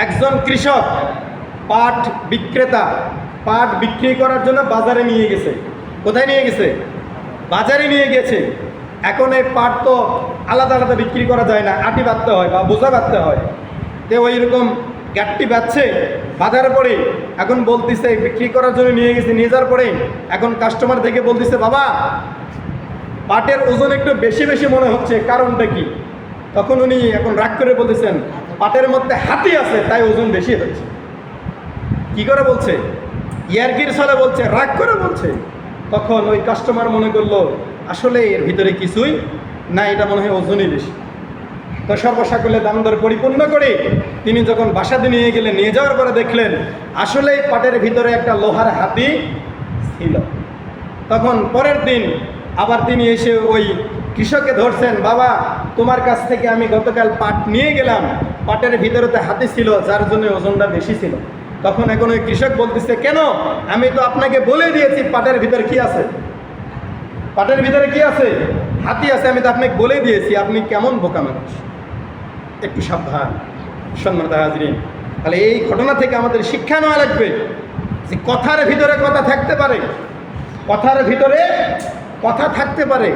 একজন কৃষক পাট বিক্রেতা পাট বিক্রি করার জন্য বাজারে নিয়ে গেছে। কোথায় নিয়ে গেছে? বাজারে নিয়ে গেছে। এখন এই পাট তো আলাদা আলাদা বিক্রি করা যায় না, আটি বাঁধতে হয় বা বোঝা বাঁধতে হয়। তো ওই রকম গাঁটটি বাঁধছে, বাঁধার পরে এখন বলতেছে বিক্রি করার জন্য নিয়ে গেছে। নিয়ে যাওয়ার পরে এখন কাস্টমার দেখে বলতেছে, বাবা পাটের ওজন একটু বেশি বেশি মনে হচ্ছে, কারণটা কি? তখন উনি এখন রাগ করে বলতেছেন, পাটের মধ্যে হাতি আছে তাই ওজন বেশি হচ্ছে। কি করে বলছে? ইয়ার্কির ছলে বলছে, রাগ করে বলছে। তখন ওই কাস্টমার মনে করলো আসলে এর ভিতরে কিছুই না, এটা মনে হয় ওজনই বেশি। তো সর্বসাকুল্যে দাম দর পরিপূর্ণ করে তিনি যখন বাসাতে নিয়ে গেলেন, নিয়ে যাওয়ার পরে দেখলেন আসলেই পাটের ভিতরে একটা লোহার হাতি ছিল। তখন পরের দিন আবার তিনি এসে ওই কৃষককে ধরছেন, বাবা তোমার কাছ থেকে আমি গতকাল পাট নিয়ে গেলাম, পাটের ভিতরে তো হাতি ছিল, যার জন্য ওজনটা বেশি ছিল। তখন এখন ওই কৃষক বলতেছে, কেন? আমি তো আপনাকে বলে দিয়েছি পাটের ভিতরে কি আছে, পাটের ভিতরে কি আছে? হাতি আছে, আমি তো আপনাকে বলে দিয়েছি। আপনি কেমন বোকা মানুষ! একটু সাবধান সম্মানিত হাজরিন। তাহলে এই ঘটনা থেকে আমাদের শিক্ষা নেওয়া লাগবে যে কথার ভিতরে কথা থাকতে পারে, কথার ভিতরে কথা থাকতে পারে।